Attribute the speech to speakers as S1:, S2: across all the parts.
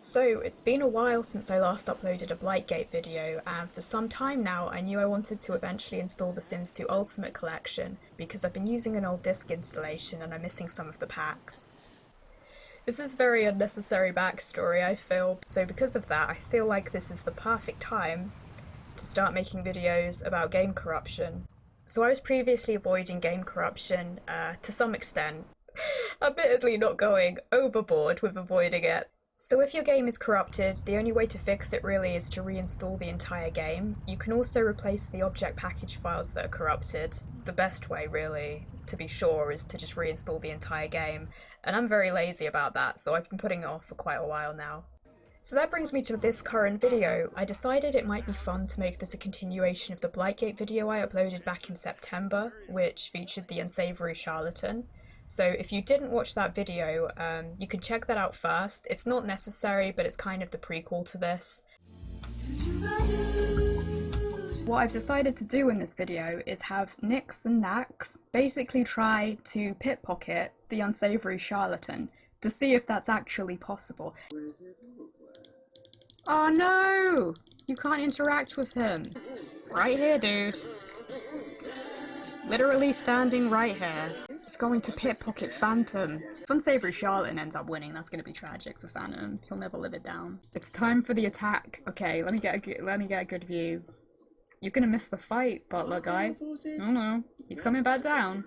S1: So, it's been a while since I last uploaded a Blightgate video, and for some time now I knew I wanted to eventually install the Sims 2 Ultimate Collection because I've been using an old disc installation and I'm missing some of the packs. This is very unnecessary backstory, I feel, so because of that I feel like this is the perfect time to start making videos about game corruption. So I was previously avoiding game corruption to some extent, admittedly not going overboard with avoiding it. So if your game is corrupted, the only way to fix it really is to reinstall the entire game. You can also replace the object package files that are corrupted. The best way really, to be sure, is to just reinstall the entire game. And I'm very lazy about that, so I've been putting it off for quite a while now. So that brings me to this current video. I decided it might be fun to make this a continuation of the Blightgate video I uploaded back in September, which featured the Unsavory charlatan. So if you didn't watch that video, you can check that out first. It's not necessary, but it's kind of the prequel to this. What I've decided to do in this video is have Nyx and Nax basically try to pickpocket the Unsavory charlatan to see if that's actually possible. Oh no! You can't interact with him. Right here, dude. Literally standing right here. He's going to pickpocket Phantom. If Unsavory charlatan ends up winning, that's going to be tragic for Phantom. He'll never live it down. It's time for the attack. Okay, let me get a good view. You're gonna miss the fight, butler guy. Oh no, he's coming back down.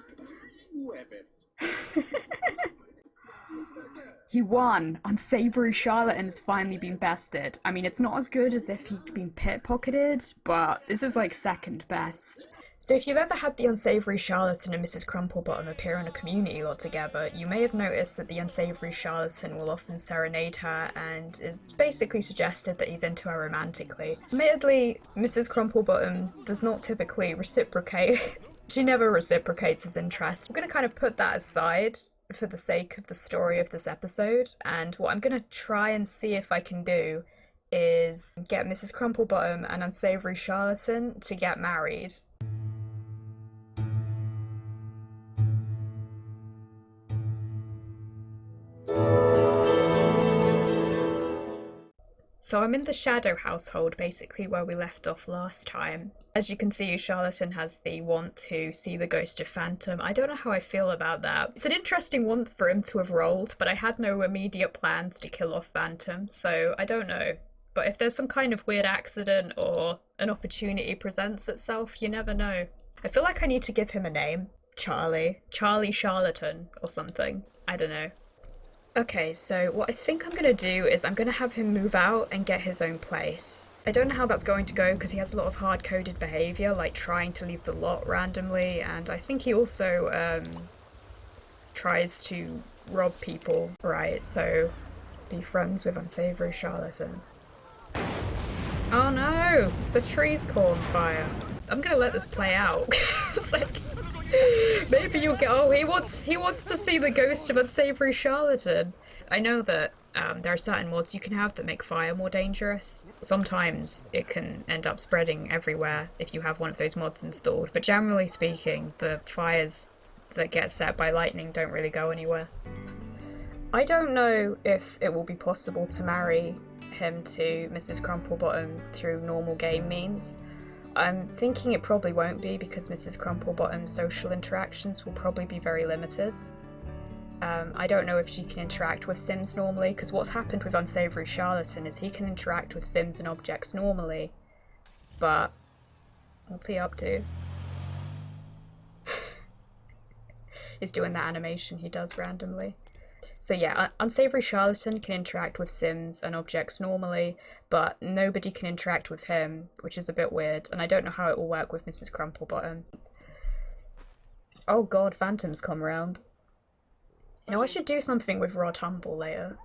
S1: He won! Unsavory charlatan has finally been bested. I mean, it's not as good as if he'd been pickpocketed, but this is like second best. So if you've ever had the Unsavory charlatan and Mrs CrumpleBottom appear on a community lot together, you may have noticed that the Unsavory charlatan will often serenade her and is basically suggested that he's into her romantically. Admittedly, Mrs CrumpleBottom does not typically reciprocate. She never reciprocates his interest. I'm going to kind of put that aside for the sake of the story of this episode, and what I'm going to try and see if I can do is get Mrs CrumpleBottom and Unsavory charlatan to get married. So I'm in the Shadow household, basically where we left off last time. As you can see, charlatan has the want to see the ghost of Phantom. I don't know how I feel about that. It's an interesting want for him to have rolled, but I had no immediate plans to kill off Phantom, so I don't know. But if there's some kind of weird accident or an opportunity presents itself, you never know. I feel like I need to give him a name. Charlie Charlatan or something. I don't know. Okay, so what I think I'm gonna do is I'm gonna have him move out and get his own place. I don't know how that's going to go because he has a lot of hard-coded behaviour, like trying to leave the lot randomly, and I think he also tries to rob people. Right, so be friends with Unsavory charlatan. Oh no! The tree's caught on fire. I'm gonna let this play out. It's like, maybe you'll get— oh, he wants to see the ghost of Unsavory charlatan. I know that there are certain mods you can have that make fire more dangerous. Sometimes it can end up spreading everywhere if you have one of those mods installed, but generally speaking, the fires that get set by lightning don't really go anywhere. I don't know if it will be possible to marry him to Mrs CrumpleBottom through normal game means. I'm thinking it probably won't be because Mrs CrumpleBottom's social interactions will probably be very limited. I don't know if she can interact with Sims normally, because what's happened with Unsavory charlatan is he can interact with Sims and objects normally, but what's he up to? He's doing that animation he does randomly. So yeah, Unsavory charlatan can interact with Sims and objects normally, but nobody can interact with him, which is a bit weird, and I don't know how it will work with Mrs CrumpleBottom. Oh god, Phantom's come around. You know, I should do something with Rod Humble later.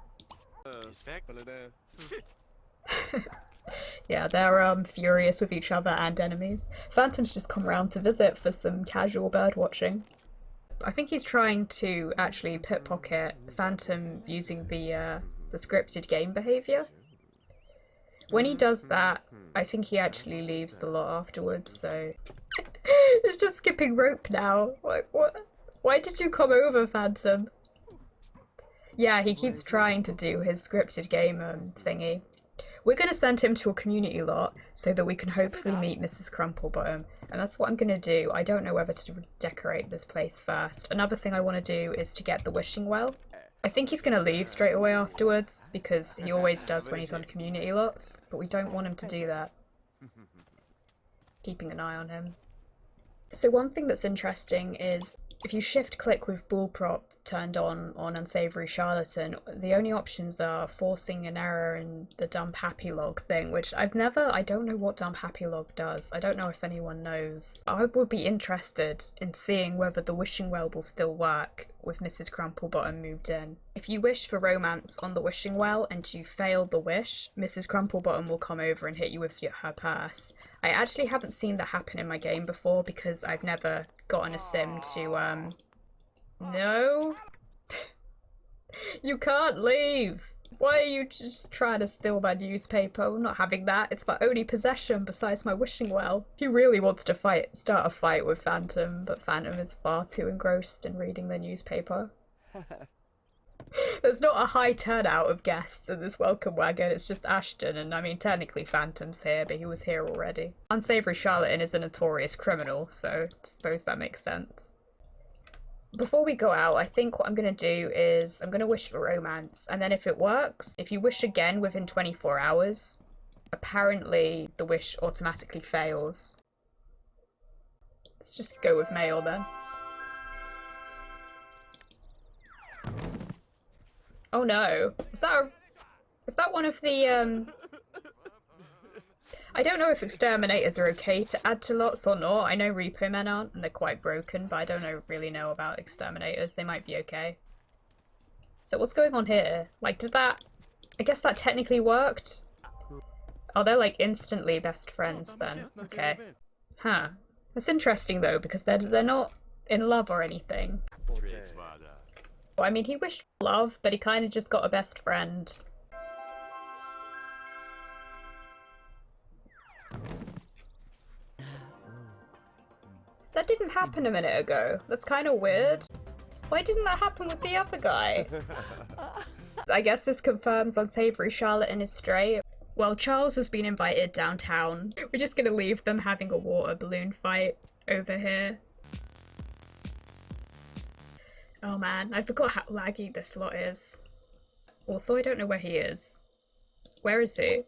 S1: Yeah, they're furious with each other and enemies. Phantom's just come around to visit for some casual bird watching. I think he's trying to actually pickpocket Phantom using the scripted game behaviour. When he does that, I think he actually leaves the lot afterwards, so... It's just skipping rope now. Like, what? Why did you come over, Phantom? Yeah, he keeps trying to do his scripted game thingy. We're going to send him to a community lot so that we can hopefully meet Mrs. CrumpleBottom. And that's what I'm going to do. I don't know whether to decorate this place first. Another thing I want to do is to get the wishing well. I think he's going to leave straight away afterwards because he always does when he's on community lots. But we don't want him to do that. Keeping an eye on him. So one thing that's interesting is if you shift click with bullprop turned on Unsavory Charlatan, the only options are forcing an error and the dump happy log thing, which I don't know what dump happy log does. I don't know if anyone knows. I would be interested in seeing whether the wishing well will still work with Mrs. CrumpleBottom moved in. If you wish for romance on the wishing well and you fail the wish, Mrs. CrumpleBottom will come over and hit you with her purse. I actually haven't seen that happen in my game before because I've never gotten a sim to No? You can't leave! Why are you just trying to steal my newspaper? I'm not having that. It's my only possession besides my wishing well. He really wants to start a fight with Phantom, but Phantom is far too engrossed in reading the newspaper. There's not a high turnout of guests in this welcome wagon, it's just Ashton, and I mean technically Phantom's here, but he was here already. Unsavory Charlatan is a notorious criminal, so I suppose that makes sense. Before we go out, I think what I'm going to do is I'm going to wish for romance, and then if it works, if you wish again within 24 hours, apparently the wish automatically fails. Let's just go with male then. Oh no, is that one of the I don't know if exterminators are okay to add to lots or not. I know repo men aren't, and they're quite broken, but I don't really know about exterminators. They might be okay. So what's going on here? Like, did that... I guess that technically worked? Oh, they're like instantly best friends then. Okay. Huh. That's interesting though, because they're not in love or anything. Well, I mean, he wished for love, but he kind of just got a best friend. That didn't happen a minute ago. That's kind of weird. Why didn't that happen with the other guy? I guess this confirms Unsavory Charlatan is straight. Well, Charles has been invited downtown. We're just gonna leave them having a water balloon fight over here. Oh man, I forgot how laggy this lot is. Also, I don't know where he is. Where is he?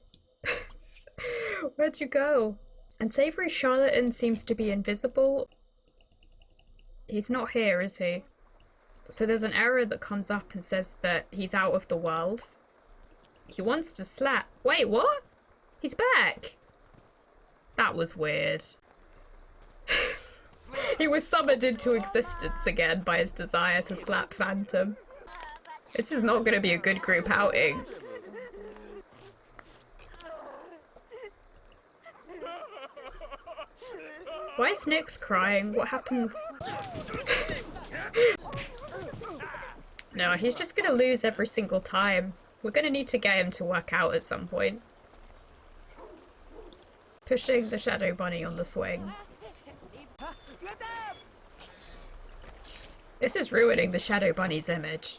S1: Where'd you go? Unsavory Charlatan seems to be invisible. He's not here, is he? So there's an error that comes up and says that he's out of the world. He wants to slap. Wait, what? He's back! That was weird. He was summoned into existence again by his desire to slap Phantom. This is not going to be a good group outing. Why is Nyx crying? What happened? No, he's just gonna lose every single time. We're gonna need to get him to work out at some point. Pushing the Shadow Bunny on the swing. This is ruining the Shadow Bunny's image.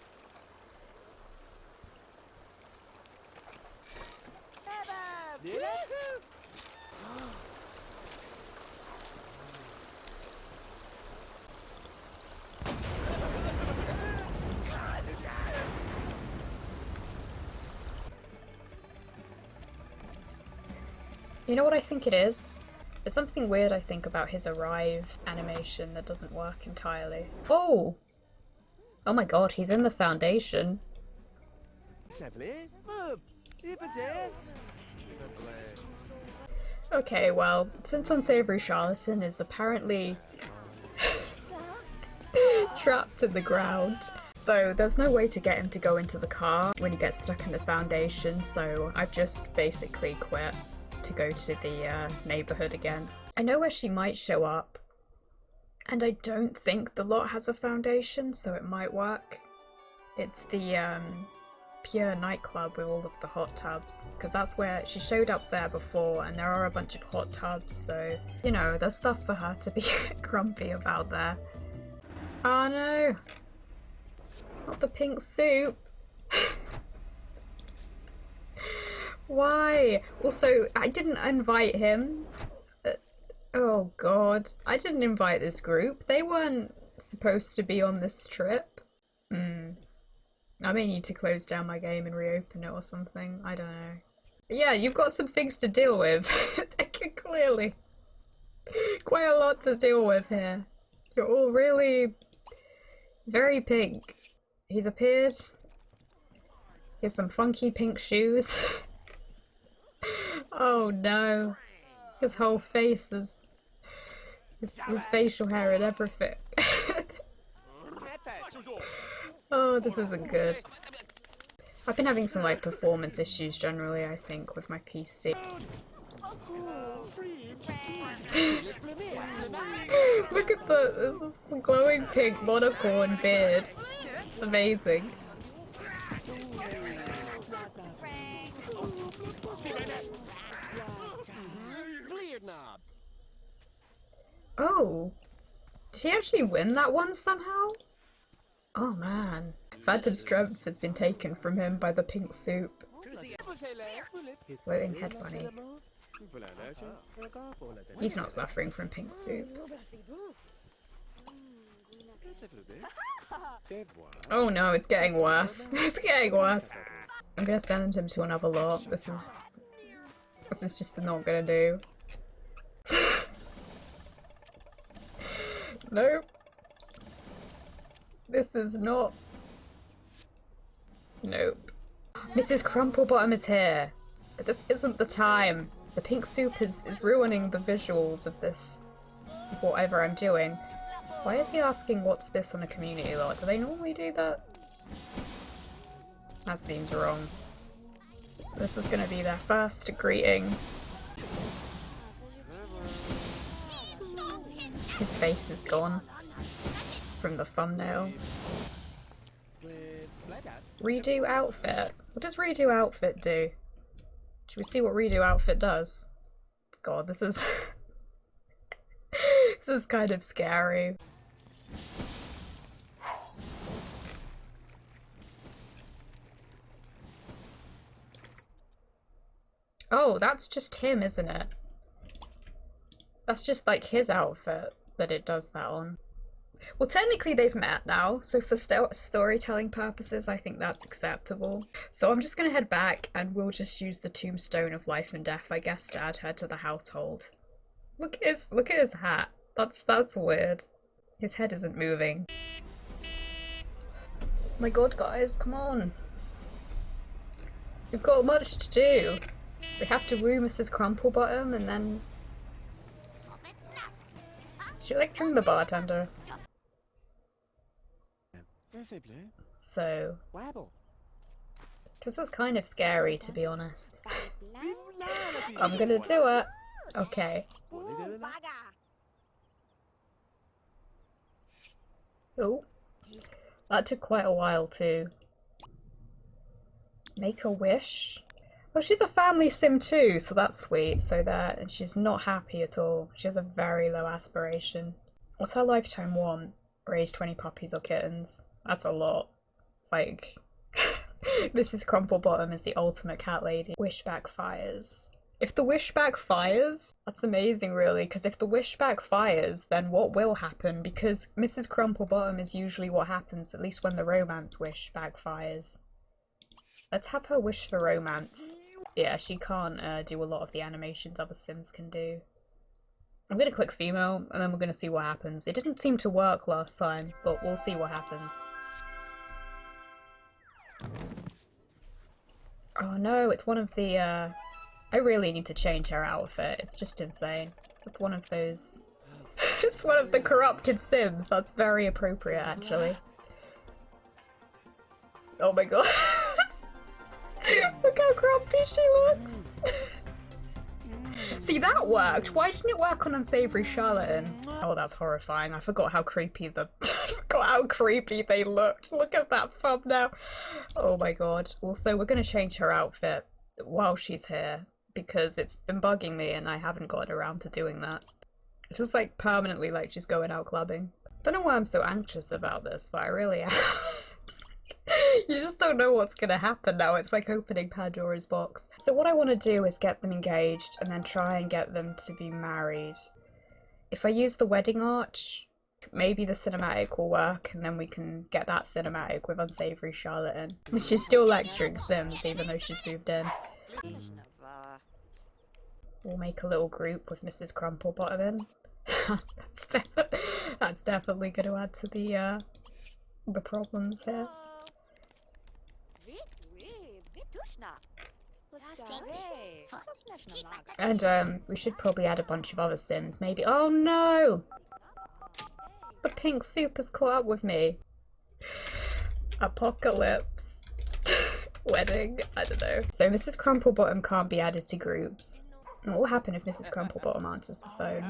S1: You know what I think it is? There's something weird I think about his arrive animation that doesn't work entirely. Oh! Oh my god, he's in the foundation. Okay, well, since Unsavory Charlatan is apparently trapped in the ground, so there's no way to get him to go into the car when he gets stuck in the foundation, so I've just basically quit to go to the neighborhood again. I know where she might show up, and I don't think the lot has a foundation, so it might work. It's the Pure nightclub with all of the hot tubs, because that's where she showed up there before, and there are a bunch of hot tubs, so you know, there's stuff for her to be grumpy about there. Oh no! Not the pink soup! Why? Also, I didn't invite him. Oh god. I didn't invite this group. They weren't supposed to be on this trip. I may need to close down my game and reopen it or something. I don't know. But yeah, you've got some things to deal with. Clearly. Quite a lot to deal with here. You're all really very pink. He's appeared. He has some funky pink shoes. Oh no. His whole face is... His facial hair and everything. Oh, this isn't good. I've been having some like performance issues generally, I think, with my PC. Look at this glowing pink monocorn beard. It's amazing. Oh, did he actually win that one somehow? Oh man. Phantom strength has been taken from him by the pink soup. Floating head bunny. He's not suffering from pink soup. Oh no, it's getting worse. It's getting worse. I'm gonna send him to another lot. This is just not gonna do. Nope. This is not. Nope. Mrs. CrumpleBottom is here. But this isn't the time. The pink soup is ruining the visuals of this. Whatever I'm doing. Why is he asking what's this on a community lot? Do they normally do that? That seems wrong. This is gonna be their first greeting. His face is gone from the thumbnail. Redo outfit. What does redo outfit do? Should we see what redo outfit does? God, this is this is kind of scary. Oh, that's just him, isn't it? That's just like his outfit that it does that on. Well, technically they've met now, so for storytelling purposes, I think that's acceptable. So I'm just gonna head back and we'll just use the tombstone of life and death, I guess, to add her to the household. Look at his hat. That's weird. His head isn't moving. My god, guys, come on. We've got much to do. We have to woo Mrs. CrumpleBottom and then... She lecturing the bartender. So... This is kind of scary, to be honest. I'm gonna do it. Okay. Oh. That took quite a while too. Make a wish? Well, she's a family sim too, so that's sweet. So that, and she's not happy at all. She has a very low aspiration. What's her lifetime want? Raise 20 puppies or kittens. That's a lot. It's like... Mrs. CrumpleBottom is the ultimate cat lady. Wish backfires. If the wish backfires, that's amazing really, because if the wish backfires, then what will happen? Because Mrs. CrumpleBottom is usually what happens, at least when the romance wish backfires. Let's have her wish for romance. Yeah, she can't do a lot of the animations other Sims can do. I'm gonna click female, and then we're gonna see what happens. It didn't seem to work last time, but we'll see what happens. Oh no, it's one of the, I really need to change her outfit. It's just insane. It's one of those... It's one of the corrupted Sims. That's very appropriate, actually. Oh my god. Look how grumpy she looks. See, that worked. Why didn't it work on Unsavory Charlatan? Oh, that's horrifying. I forgot how creepy I forgot how creepy they looked. Look at that thumbnail. Oh my god. Also, we're gonna change her outfit while she's here because it's been bugging me and I haven't gotten around to doing that. Just like permanently like she's going out clubbing. Don't know why I'm so anxious about this, but I really am. It's like, You just don't know what's gonna happen now. It's like opening Pandora's box. So what I want to do is get them engaged and then try and get them to be married. If I use the wedding arch, maybe the cinematic will work, and then we can get that cinematic with Unsavory Charlatan. She's still lecturing Sims even though she's moved in. We'll make a little group with Mrs CrumpleBottom in. That's definitely going to add to the problems here. And we should probably add a bunch of other Sims, maybe. Oh no! The pink soup has caught up with me. Apocalypse. Wedding, I don't know. So Mrs CrumpleBottom can't be added to groups. What will happen if Mrs CrumpleBottom answers the phone?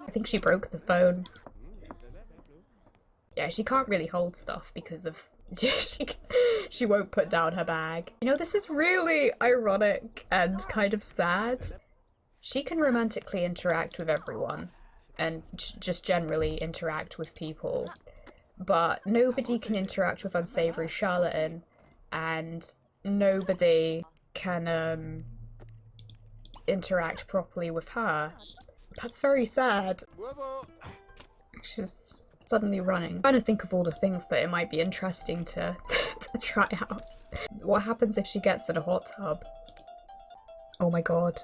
S1: I think she broke the phone. Yeah, she can't really hold stuff because of... she won't put down her bag. You know, this is really ironic and kind of sad. She can romantically interact with everyone and just generally interact with people, but nobody can interact with Unsavory Charlatan, and nobody can interact properly with her. That's very sad. She's suddenly running. I'm trying to think of all the things that it might be interesting to, to try out. What happens if she gets in a hot tub? Oh my god.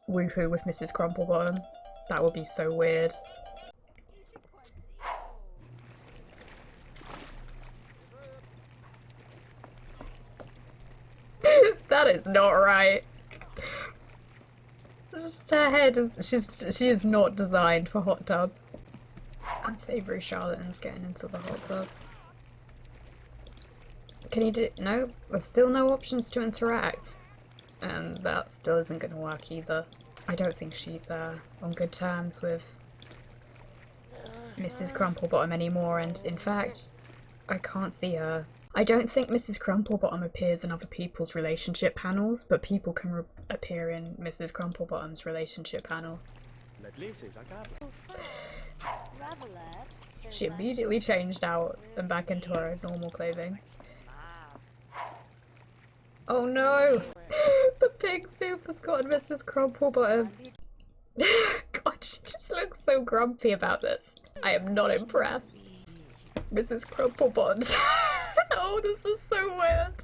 S1: Woohoo with Mrs CrumpleBottom. That would be so weird. That is not right. Just her head is she is not designed for hot tubs. Unsavory Charlatan's getting into the hot tub. Can you do no? There's still no options to interact. And that still isn't gonna work either. I don't think she's on good terms with Mrs CrumpleBottom anymore, and in fact, I can't see her. I don't think Mrs CrumpleBottom appears in other people's relationship panels, but people can appear in Mrs CrumpleBottom's relationship panel. She immediately changed out and back into her normal clothing. Oh no! The pig soup has gotten Mrs CrumpleBottom. God, she just looks so grumpy about this. I am not impressed. Mrs CrumpleBottom. Oh, this is so weird.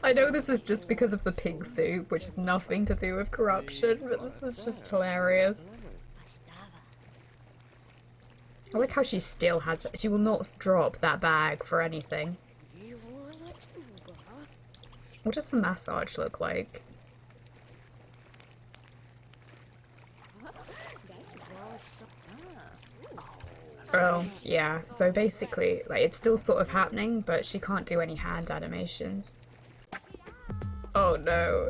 S1: I know this is just because of the pig soup, which has nothing to do with corruption, but this is just hilarious. I like how she still has it. She will not drop that bag for anything. What does the massage look like? Oh, yeah. So basically, like, it's still sort of happening, but she can't do any hand animations. Oh no.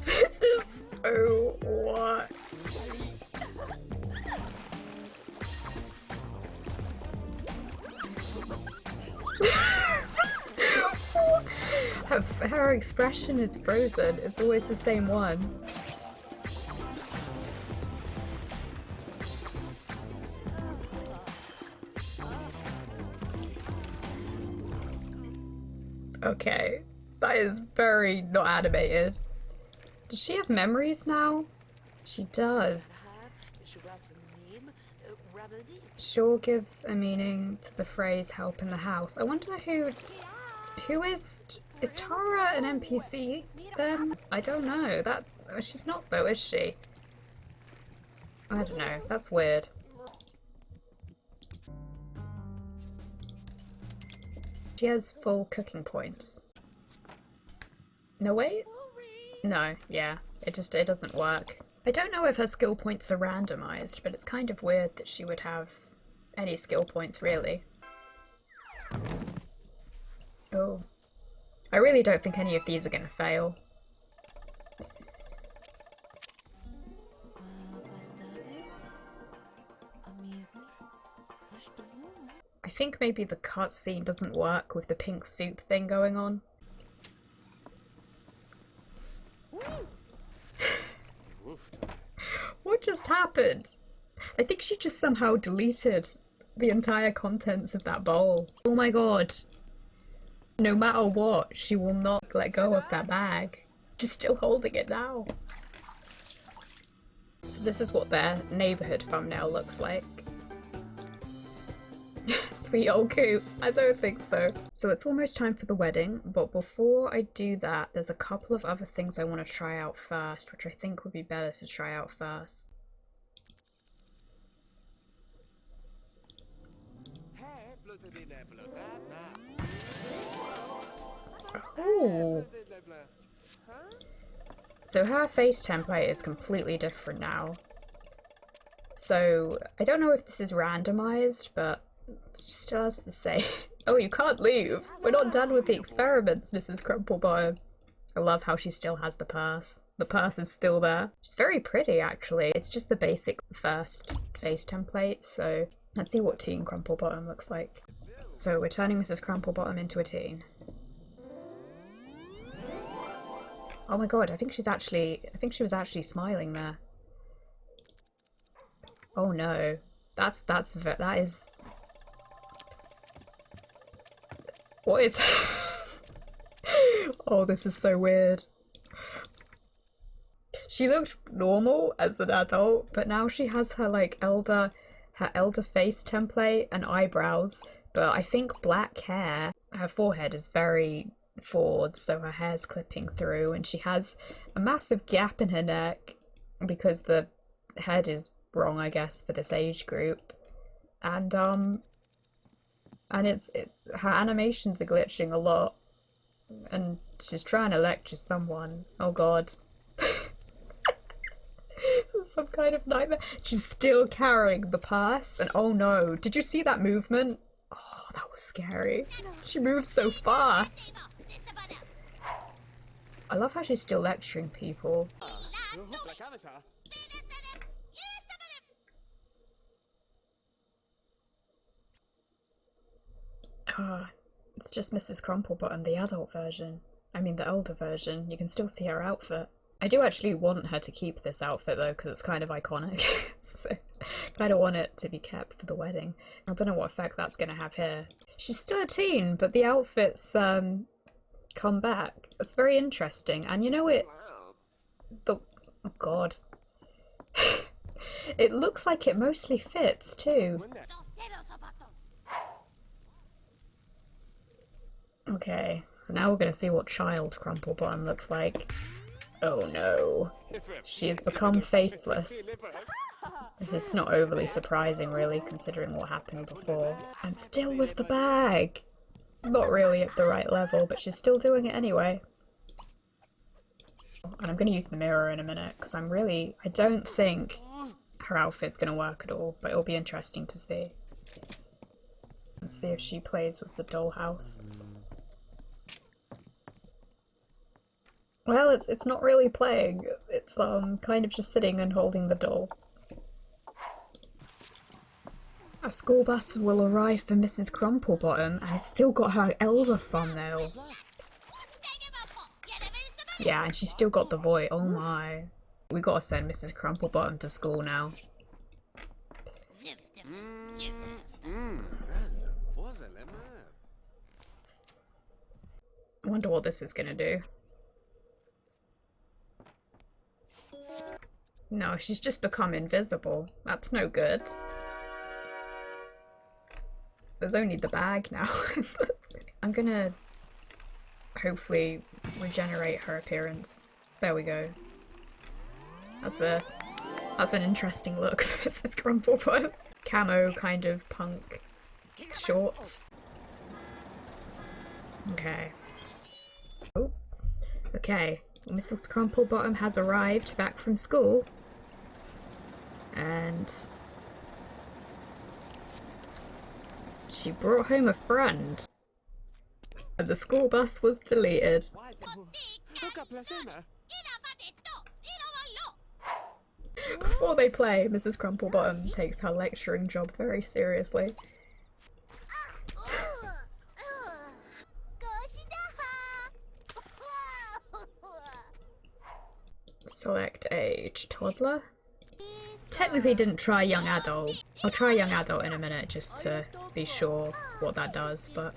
S1: This is so what? Her expression is frozen. It's always the same one. Okay, that is very not animated. Does she have memories now? She does. Sure gives a meaning to the phrase help in the house. I wonder who is Tara an NPC then? I don't know. She's not though, is she? I don't know. That's weird. She has full cooking points. No, wait? No, yeah. It doesn't work. I don't know if her skill points are randomized, but it's kind of weird that she would have any skill points, really. Oh. I really don't think any of these are gonna fail. I think maybe the cutscene doesn't work with the pink soup thing going on. What just happened? I think she just somehow deleted the entire contents of that bowl. Oh my god. No matter what, she will not let go of that bag. She's still holding it now. So this is what their neighbourhood thumbnail looks like. Sweet old Coot. I don't think so. So it's almost time for the wedding, but before I do that, there's a couple of other things I want to try out first, which I think would be better to try out first. Ooh. So her face template is completely different now. So I don't know if this is randomized, but she still has to say, oh, you can't leave. We're not done with the experiments, Mrs. CrumpleBottom. I love how she still has the purse. The purse is still there. She's very pretty, actually. It's just the basic first face template, so let's see what teen CrumpleBottom looks like. So we're turning Mrs. CrumpleBottom into a teen. Oh my god, I think she was actually smiling there. Oh no. That is... What is... Oh, this is so weird. She looked normal as an adult, but now she has her like elder face template and eyebrows, but I think black hair. Her forehead is very forward, so her hair's clipping through, and she has a massive gap in her neck because the head is wrong, I guess, for this age group. And her animations are glitching a lot, and she's trying to lecture someone. Oh god. Some kind of nightmare. She's still carrying the purse, and oh no, did you see that movement? Oh, that was scary. She moves so fast. I love how she's still lecturing people. It's just Mrs. CrumpleBottom, the adult version. I mean the older version. You can still see her outfit. I do actually want her to keep this outfit though, because it's kind of iconic. So I kind of want it to be kept for the wedding. I don't know what effect that's going to have here. She's still a teen, but the outfits come back. It's very interesting. And you know oh god. It looks like it mostly fits too. Okay, so now we're going to see what child CrumpleBottom looks like. Oh no. She has become faceless. It's just not overly surprising really, considering what happened before. And still with the bag! Not really at the right level, but she's still doing it anyway. And I'm going to use the mirror in a minute, because I don't think her outfit's going to work at all, but it'll be interesting to see. Let's see if she plays with the dollhouse. Well, it's not really playing. It's kind of just sitting and holding the doll. A school bus will arrive for Mrs. CrumpleBottom, and it's still got her elder thumbnail. Yeah, and she's still got the voice. Oh my. We gotta send Mrs. CrumpleBottom to school now. I wonder what this is gonna do. No, she's just become invisible. That's no good. There's only the bag now. I'm gonna hopefully regenerate her appearance. There we go. That's an interesting look for Mrs. CrumpleBottom. Camo kind of punk shorts. Okay. Oh. Okay. Mrs. CrumpleBottom has arrived back from school. And she brought home a friend. And the school bus was deleted. Before they play, Mrs. CrumpleBottom takes her lecturing job very seriously. Select age. Toddler? technically didn't try young adult. I'll try young adult in a minute just to be sure what that does, but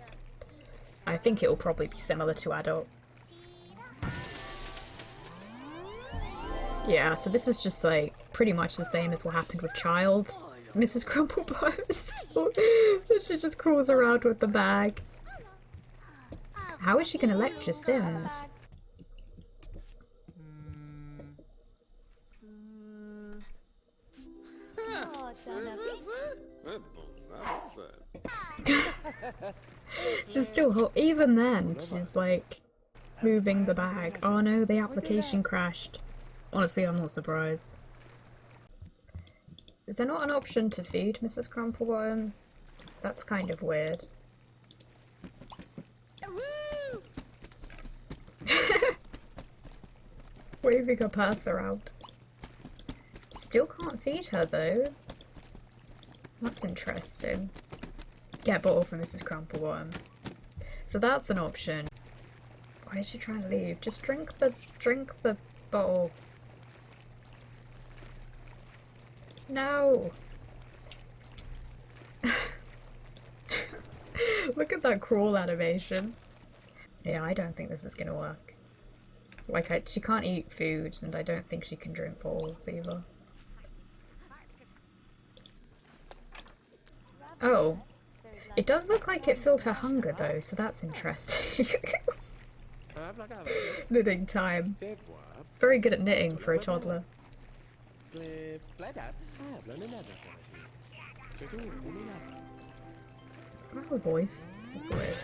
S1: I think it will probably be similar to adult. Yeah, so this is just like pretty much the same as what happened with Child. Mrs. CrumpleBottom. She just crawls around with the bag. How is she gonna lecture Sims? She's still even then, she's like moving the bag. Oh no, the application crashed. Honestly, I'm not surprised. Is there not an option to feed Mrs. CrumpleBottom? That's kind of weird. Waving a purse around. Still can't feed her though. That's interesting. Get a bottle for Mrs. CrumpleBottom. So that's an option. Why is she trying to leave? Just drink the bottle. No! Look at that crawl animation. Yeah, I don't think this is gonna work. Like, she can't eat food, and I don't think she can drink bottles either. Oh. It does look like it filled her hunger though, so that's interesting. Knitting time. It's very good at knitting for a toddler. Is that her voice? That's weird.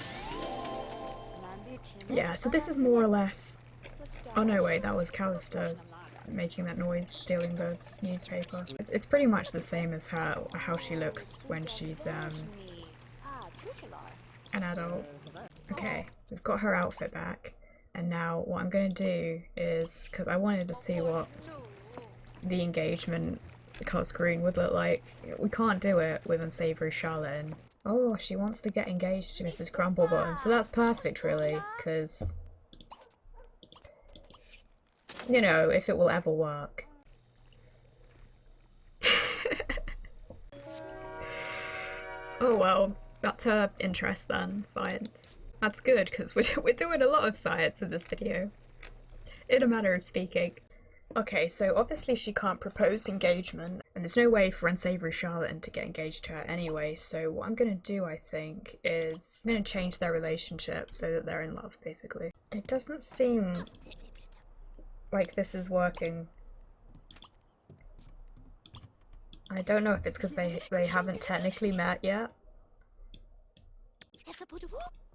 S1: Yeah, so this is more or less... Oh no, wait, that was Callister's making that noise, stealing the newspaper. It's pretty much the same as how she looks when she's an adult. Okay, we've got her outfit back, and now what I'm going to do is, because I wanted to see what the engagement cut screen would look like. We can't do it with Unsavory Charlotte. Oh, she wants to get engaged to Mrs. CrumpleBottom, so that's perfect really, because, you know, if it will ever work. Oh well, that's her interest then, science. That's good, because we're doing a lot of science in this video, in a manner of speaking. Okay, so obviously she can't propose engagement, and there's no way for Unsavory Charlotte to get engaged to her anyway, so what I'm gonna do, I think, is I'm gonna change their relationship so that they're in love, basically. It doesn't seem like this is working. I don't know if it's because they haven't technically met yet.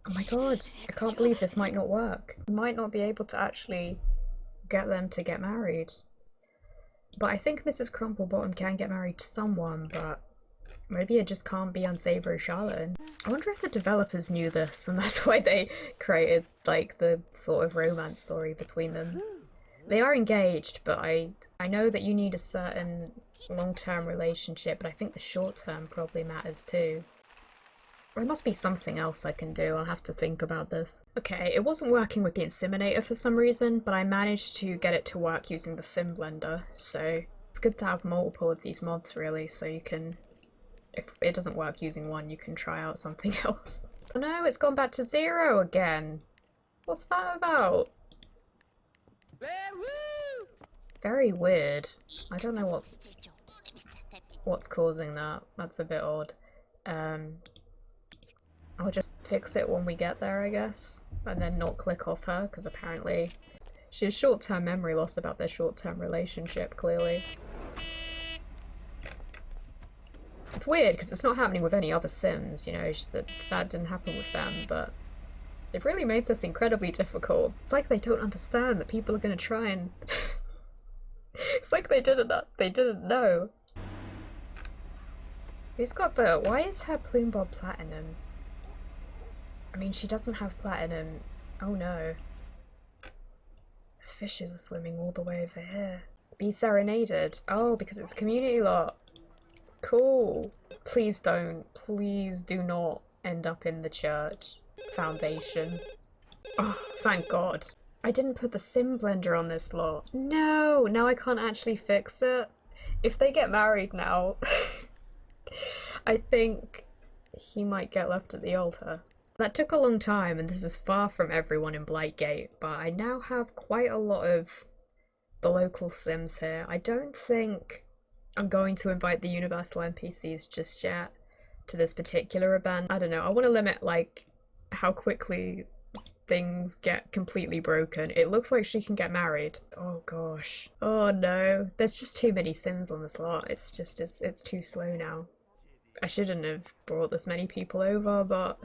S1: Oh my god, I can't believe this might not work. We might not be able to actually get them to get married. But I think Mrs. CrumpleBottom can get married to someone, but maybe it just can't be Unsavory Charlotte. I wonder if the developers knew this and that's why they created like the sort of romance story between them. They are engaged, but I know that you need a certain long-term relationship, but I think the short-term probably matters too. There must be something else I can do, I'll have to think about this. Okay, it wasn't working with the inseminator for some reason, but I managed to get it to work using the sim blender, so it's good to have multiple of these mods really, so you can, if it doesn't work using one, you can try out something else. Oh no, it's gone back to 0 again! What's that about? Very weird. I don't know what's causing that. That's a bit odd. I'll just fix it when we get there, I guess, and then not click off her, because apparently she has short-term memory loss about their short-term relationship, clearly. It's weird, because it's not happening with any other Sims, you know, that didn't happen with them, but they've really made this incredibly difficult. It's like they don't understand that people are going to try and... It's like they didn't know. Who's got the... Why is her plume bob platinum? I mean, she doesn't have platinum. Oh no. The fishes are swimming all the way over here. Be serenaded. Oh, because it's a community lot. Cool. Please do not end up in the church foundation. Oh, thank God. I didn't put the sim blender on this lot. No, now I can't actually fix it. If they get married now, I think he might get left at the altar. That took a long time, and this is far from everyone in Blightgate, but I now have quite a lot of the local Sims here. I don't think I'm going to invite the Universal NPCs just yet to this particular event. I don't know, I want to limit, like, how quickly things get completely broken. It looks like she can get married. Oh gosh. Oh no. There's just too many Sims on this lot. It's just, it's too slow now. I shouldn't have brought this many people over, but...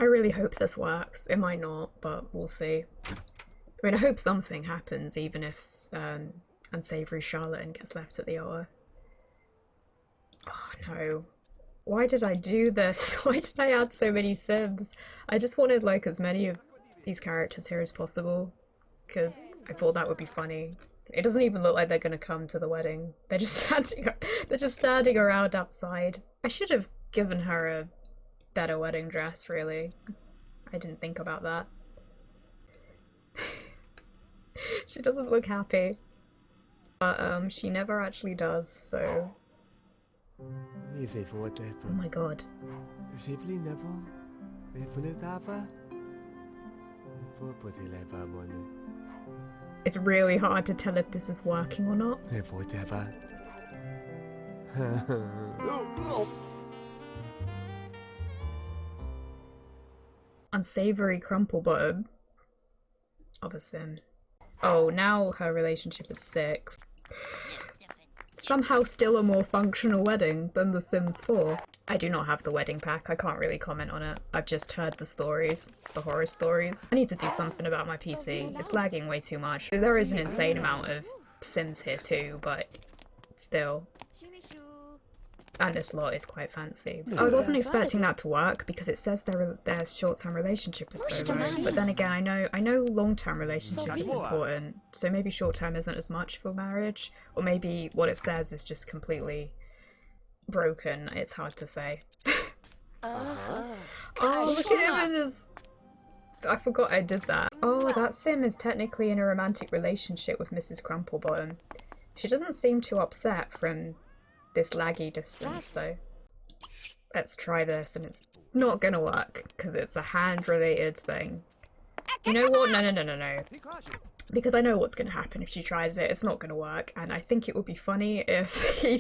S1: I really hope this works. It might not, but we'll see. I mean, I hope something happens, even if Unsavory Charlatan gets left at the altar. Oh no. Why did I do this? Why did I add so many Sims? I just wanted like as many of these characters here as possible, because I thought that would be funny. It doesn't even look like they're gonna come to the wedding. They're just standing around outside. I should have given her a better wedding dress, really. I didn't think about that. She doesn't look happy. But she never actually does, so... Oh my god. It's really hard to tell if this is working or not. Unsavory CrumpleBottom of a Sim. Oh, now her relationship is 6. Somehow still a more functional wedding than The Sims 4. I do not have the wedding pack, I can't really comment on it. I've just heard the stories, the horror stories. I need to do something about my PC. It's lagging way too much. There is an insane amount of Sims here too, but still. And this lot is quite fancy. I wasn't expecting that to work because it says their short-term relationship is so low. But then again, I know long-term relationship is important, so maybe short-term isn't as much for marriage, or maybe what it says is just completely broken. It's hard to say. Oh, look at him in his... I forgot I did that. Oh, that Sim is technically in a romantic relationship with Mrs. CrumpleBottom. She doesn't seem too upset from this laggy distance though. Let's try this, and it's not gonna work because it's a hand-related thing. You know what? No. Because I know what's gonna happen if she tries it. It's not gonna work, and I think it would be funny if he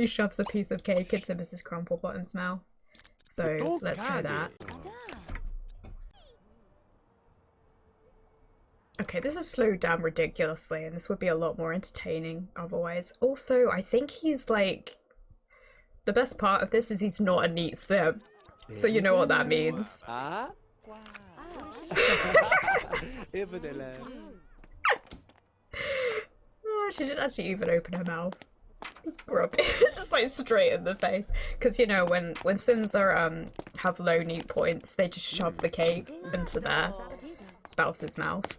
S1: shoves a piece of cake into Mrs. CrumpleBottom's mouth. So let's try that. Okay, this is slowed down ridiculously, and this would be a lot more entertaining otherwise. Also, I think he's like... The best part of this is he's not a neat Sim. So you know what that means. Oh, she didn't actually even open her mouth. It's grubby. It's just like straight in the face. Because you know, when Sims are have low neat points, they just shove the cake into their spouse's mouth.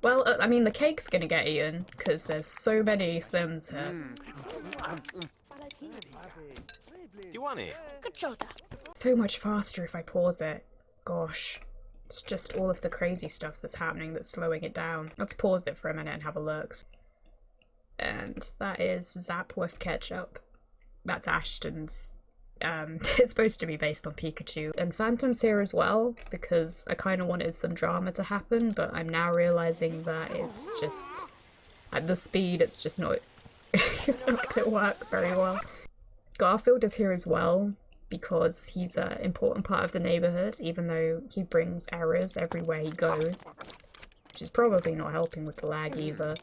S1: Well, I mean, the cake's gonna get eaten because there's so many Sims here.
S2: Do you want it?
S1: So much faster if I pause it. Gosh, it's just all of the crazy stuff that's happening that's slowing it down. Let's pause it for a minute and have a look. And that is Zap with Ketchup. That's Ashton's. It's supposed to be based on Pikachu. And Phantom's here as well, because I kind of wanted some drama to happen, but I'm now realising that it's just, at the speed, it's just not, it's not going to work very well. Garfield is here as well, because he's an important part of the neighbourhood, even though he brings errors everywhere he goes, which is probably not helping with the lag either.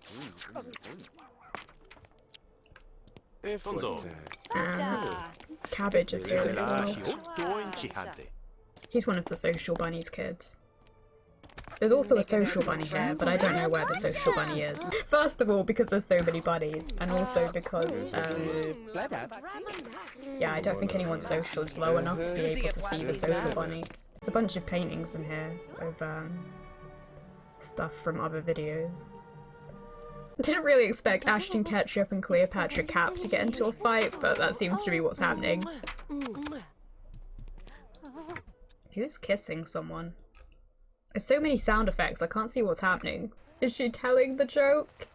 S1: And Cabbage is here as well. He's one of the Social Bunny's kids. There's also a Social Bunny here, but I don't know where the Social Bunny is. First of all, because there's so many bunnies, and also because, yeah, I don't think anyone's social is low enough to be able to see the Social Bunny. There's a bunch of paintings in here of, stuff from other videos. I didn't really expect Ashton Ketchup and Cleopatra Cap to get into a fight, but that seems to be what's happening. Who's kissing someone? There's so many sound effects, I can't see what's happening. Is she telling the joke?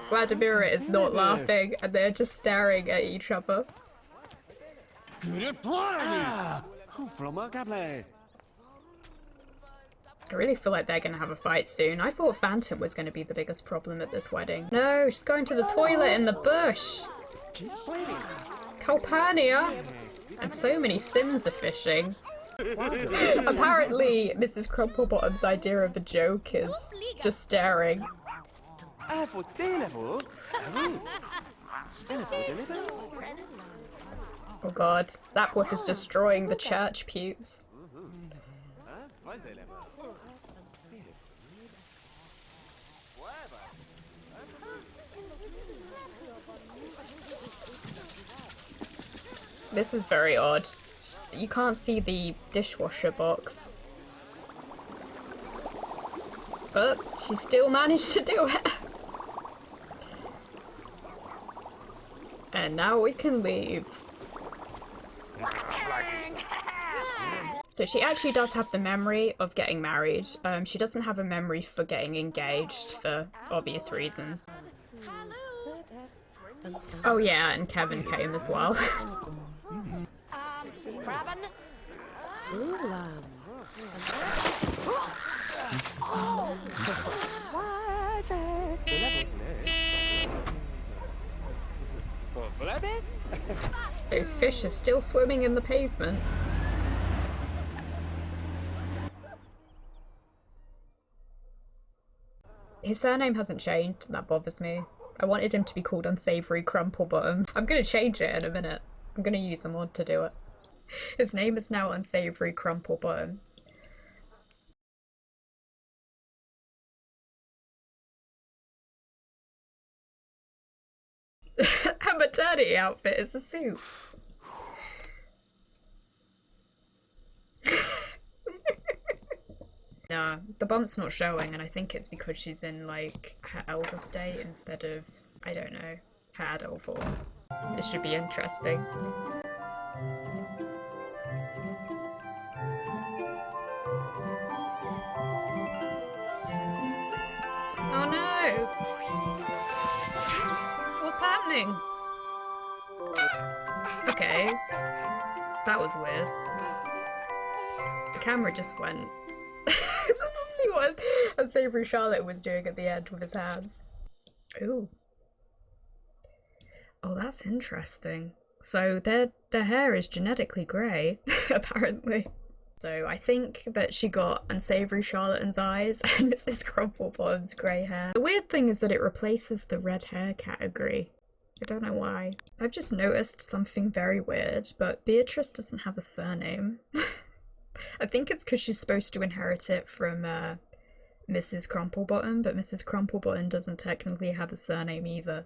S1: Vladimira is not laughing, and they're just staring at each other. I really feel like they're gonna have a fight soon. I thought Phantom was gonna be the biggest problem at this wedding. No, she's going to the toilet in the bush! Calpurnia! And so many Sims are fishing. Apparently, Mrs. CrumpleBottom's idea of a joke is just staring. Oh god, Zapworth is destroying the church pews. This is very odd. You can't see the dishwasher box. But she still managed to do it. And now we can leave. So she actually does have the memory of getting married. She doesn't have a memory for getting engaged for obvious reasons. Oh yeah, and Kevin came as well. Those fish are still swimming in the pavement. His surname hasn't changed, and that bothers me. I wanted him to be called Unsavory CrumpleBottom. I'm gonna change it in a minute. I'm gonna use a mod to do it. His name is now Unsavory CrumpleBottom. Her maternity outfit is a suit. Nah, the bump's not showing, and I think it's because she's in, like, her elder state instead of, I don't know, her adult form. This should be interesting. Oh no! What's happening? Okay. That was weird. The camera just went. Just see what Unsavory Charlotte was doing at the end with his hands. Ooh. Oh, that's interesting. So their hair is genetically grey, apparently. So I think that she got Unsavory Charlatte's eyes and Mrs. CrumpleBottom's grey hair. The weird thing is that it replaces the red hair category. I don't know why. I've just noticed something very weird, but Beatrice doesn't have a surname. I think it's because she's supposed to inherit it from Mrs. CrumpleBottom, but Mrs. CrumpleBottom doesn't technically have a surname either.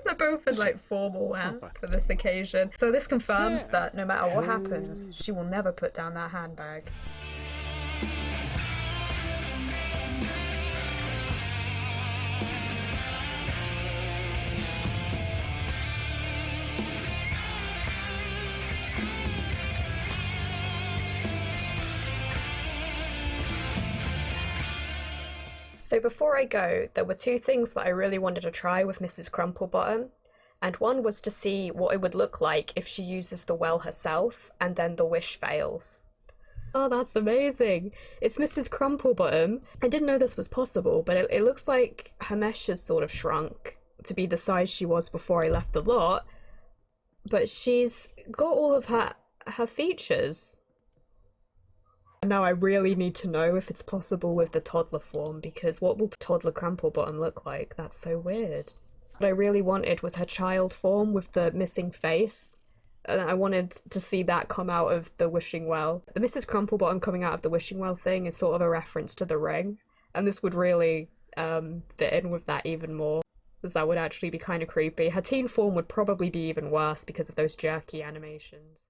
S1: They're both in like formal wear for this occasion. So this confirms that no matter what happens, she will never put down that handbag. So before I go, there were two things that I really wanted to try with Mrs. CrumpleBottom, and one was to see what it would look like if she uses the well herself and then the wish fails. Oh, that's amazing! It's Mrs. CrumpleBottom. I didn't know this was possible, but it looks like her mesh has sort of shrunk to be the size she was before I left the lot, but she's got all of her features. Now I really need to know if it's possible with the toddler form, because what will toddler CrumpleBottom look like? That's so weird. What I really wanted was her child form with the missing face, and I wanted to see that come out of the wishing well. The Mrs. CrumpleBottom coming out of the wishing well thing is sort of a reference to the ring, and this would really fit in with that even more, because that would actually be kind of creepy. Her teen form would probably be even worse because of those jerky animations.